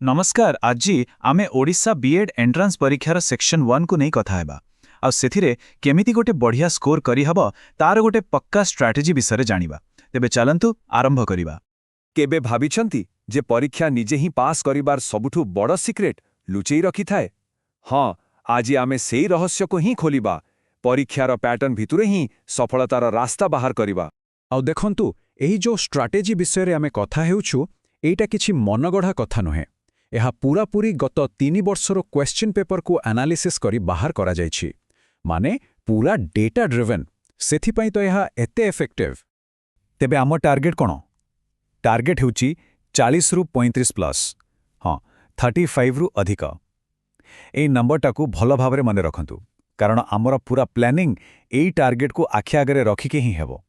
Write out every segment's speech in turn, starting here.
नमस्कार आज आमे ओडिशा बीएड एंट्रांस परीक्षार सेक्शन 1 को नहीं कथा हेबा आ सेथिरे केमिति गोटे बढ़िया स्कोर करी हबो तार गोटे पक्का स्ट्रैटेजी विषय जानिबा। तेबे चलंतु आरंभ करिबा। केबे भाबिछंती जे परीक्षा निजे ही पास करिबार सबुठु बड़ सिक्रेट लुचेई रखी थाए। हाँ, आज आमे सेई रहस्य को ही खोलिबा, परीक्षार पैटर्न भितरे ही सफलतार रास्ता बाहर करिबा। आउ देखंतु एही जो स्ट्रैटेजी विषय रे आमे कथा हेउछु एटा किछि मनगढ़ा कथा नहे। यह पूरापूरी गत 3 वर्षर क्वेश्चन पेपर को एनालिसिस करी बाहर करा जायछि, माने पूरा डेटा ड्रिवन। सेथिपाई तो यह एते इफेक्टिव। तेबे आम टार्गेट कोन? टार्गेट हेउछि 40 रु 35 प्लस, हाँ 35 रु अधिक। एई नंबरटा को भलो भाबरे मने रखंतु, कारण आमर पूरा प्लानिंग एई टार्गेट को आखि आगरे रखिके ही हेबो।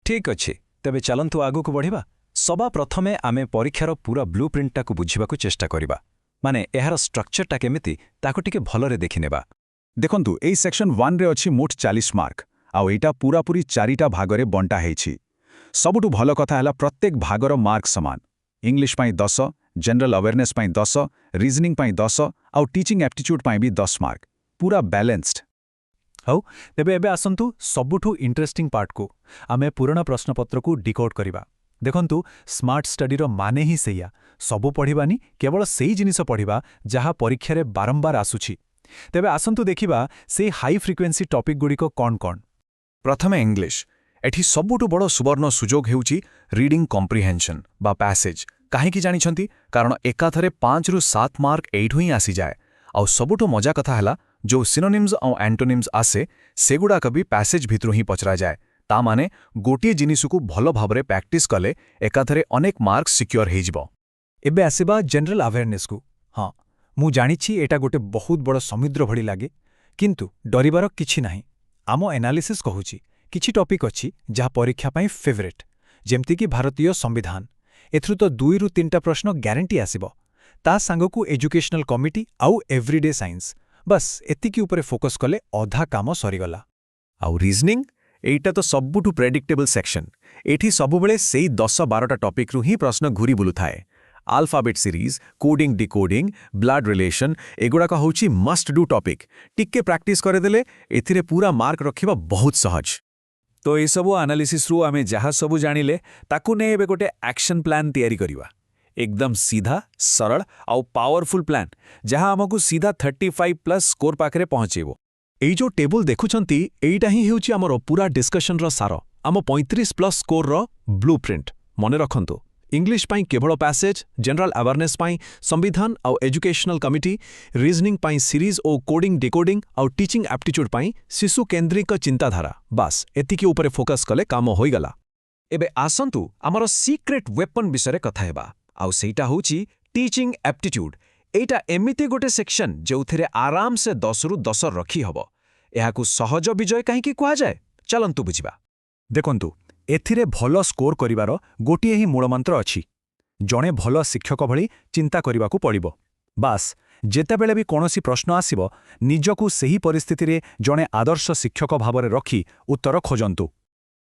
ठीक अछि, तेबे चलंतु आगु को बढ़िबा। सभा प्रथमे आमे परीक्षार पूरा ब्लूप्रिंटटा को बुझिबाकू चेष्टा करिबा, माने एहार स्ट्रक्चरटा केमिति ताको टिके भलरे देखिनेबा। देखंतु एई सेक्शन 1 रे अछि मोट 40 मार्क, आउ एटा पूरापूरी 4टा भागरे बंटा हेछि। सबुठु भलो कथा हला प्रत्येक भागर मार्क समान। इंग्लिश पाई 10, जनरल अवेयरनेस पाई 10, रीजनिंग पाई 10 आउ टीचिंग एप्टीट्यूड पाई भी 10 मार्क, पूरा बैलेंस्ड। हौ तेबे एबे आसंतु सबुठु इंटरेस्टिंग पार्ट को आमे पुराना प्रश्नपत्र को डिकोड करिबा। देखंतु स्मार्ट स्टडी रो माने ही सेया, सबु पढ़िबानी केवल सेई जिनिस पढ़िबा जहा परीक्षा रे बारंबार आसुछि। तेबे आसंतु देखिबा से हाई फ्रिक्वेंसी टॉपिक गुडी को कोन कोन। प्रथमे इंग्लिश। एठी सबुठु बड़ सुवर्ण सुजोग हेउछि रीडिंग कॉम्प्रिहेंशन बा पैसेज। काहे कि जानिछंती? कारण एकाथरे 5 रु 7 मार्क एठु ही आसी जाए। आउ सबुठु मजा कथा हला जो सिनोनिम्स और एंटोनिम्स आसे सेगुडा कभी पैसेज भितरु ही पचरा जाए। ता माने गोटिए जिनिसकु भलो भाबरे प्रैक्टिस कले एकाथरे अनेक मार्क्स सिक्योर हेजिबो। एबे आसीबा जनरल अवेयरनेस को। हाँ, मु जानिछि एटा गोटे बहुत बड़ समुद्र भली लागे, किंतु डरिबार किछि नाही। आमो एनालिसिस कहूछि किछि टॉपिक अछि जहा परीक्षा पाई फेवरेट, जेमति कि भारतीय संविधान। एथरु तो 2 रु 3टा प्रश्न ग्यारंटी आसीबो। ता सांगकु एजुकेशनल कमिटी आउ एवरीडे साइंस, बस एतिकी ऊपर फोकस कले अधा काम सरीगला। आउ रीजनिंग एटा तो सबुठु प्रेडिक्टेबल सेक्शन। एठी सबुबेले सेई 10-12टा टॉपिक रु ही प्रश्न घुरी बुलु थाए। Alphabet series, coding decoding, blood relation एगुडा का होची मस्ट डू टॉपिक। टिक्के प्रैक्टिस करे देले एथिरे पूरा मार्क रखिबा बहुत सहज। तो ए सबु एनालिसिस रु आमे जहा सबु जानिले ताकू ने एबे गोटे एक्शन प्लान तैयारी करिबा। एकदम सीधा सरल आउ पावरफुल प्लान जहा हमकु सीधा 35 प्लस स्कोर पाखरे पहुंचेबो। एई जो टेबल देखुचंती एइटा ही हेउची हमरो पूरा डिस्कशन रो सार। आम 35 प्लस स्कोर रो ब्लूप्रिंट मने रखंतु। इंग्लिश पाई केवल पैसेज, जनरल अवेयरनेस पाई संविधान आउ एजुकेशनल कमिटी, रीजनिंग पाई सीरीज ओ कोडिंग डिकोडिंग आउ टीचिंग एप्टीट्यूड पाई शिशु केंद्रिक चिंताधारा। बस एतिकी ऊपर फोकस कले काम होई गला। एबे आसंतु हमरो सीक्रेट वेपन विषय कथा हेबा, आउ सेटा होची टीचिंग एप्टीट्यूड। एटा एमिति गोटे सेक्शन जोथिरे आराम से 10 रु 10 रखी हबो। एहाकु सहज विजय काहे कि कुआ जाए, चलंतु बुझिबा। देखंतु एथिरे भलो स्कोर करिवार गोटिए ही मूलमंत्र अछि। जणे भलो शिक्षक भली चिंता करिवाकू पड़िबो। बास जेतेबेले भी कोनोसी प्रश्न आसीबो निजकू सही परिस्थिति रे जणे आदर्श शिक्षक भाबरे रखी उत्तर खोजंतु।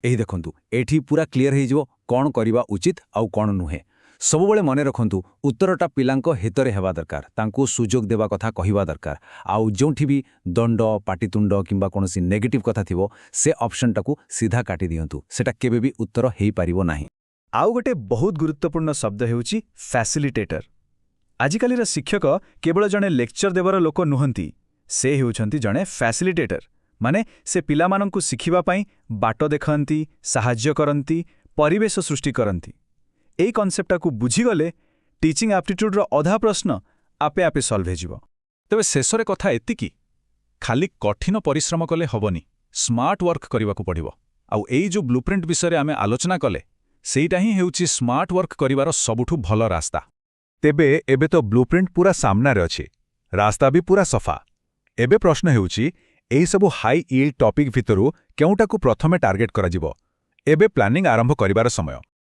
एही देखंतु एठी पूरा क्लियर हे जिवो कोन करिवा उचित आउ कोन नुहे। सबुबेले मने रखंतु उत्तरटा पिलांको हितरे हेबा दरकार, तांको सुजोग देबा कथा कहिबा दरकार। आउ जोंठी भी दंड पाटितुंड किंबा कोनोसी नेगेटिव कथा थिबो से ऑप्शनटाकू सीधा काटी दियंतु। सेटा केबे भी उत्तर हेई पारिबो नाही। आउ गोटे बहुत गुरुत्वपूर्ण शब्द हेउची फैसिलिटेटर। आजिकालीर शिक्षक केवल जणे लेक्चर देबार लोक नुहंती, से हेउछंती जणे फैसिलिटेटर। माने से पिलामानंकु शिखिबा पाई बाट देखंती, सहाय्य करंती, परिवेश सृष्टि करंती। एई कॉन्सेप्टा को बुझीगले टीचिंग एप्टीट्यूड रो अधा प्रश्न आपे आपे सॉल्व हेजिबो। तेबे शेषरे कथा एतिकी, खाली कठिन परिश्रम कले हबनी, स्मार्ट वर्क करिवाकू पड़िबो। आउ एई जो ब्लूप्रिंट विषय आमे आलोचना कले सेइटा ही हेउची स्मार्ट वर्क करिवार सबुठु भलो रास्ता। तेबे एबे तो ब्लूप्रिंट पूरा सामना रे अछि, रास्ता भी पूरा सफा। एबे प्रश्न हेउची एई सबु हाई यील्ड टॉपिक भितरु केउटाकू प्रथमे टार्गेट करा जिवो। एबे प्लानिंग आरंभ करिवार समय।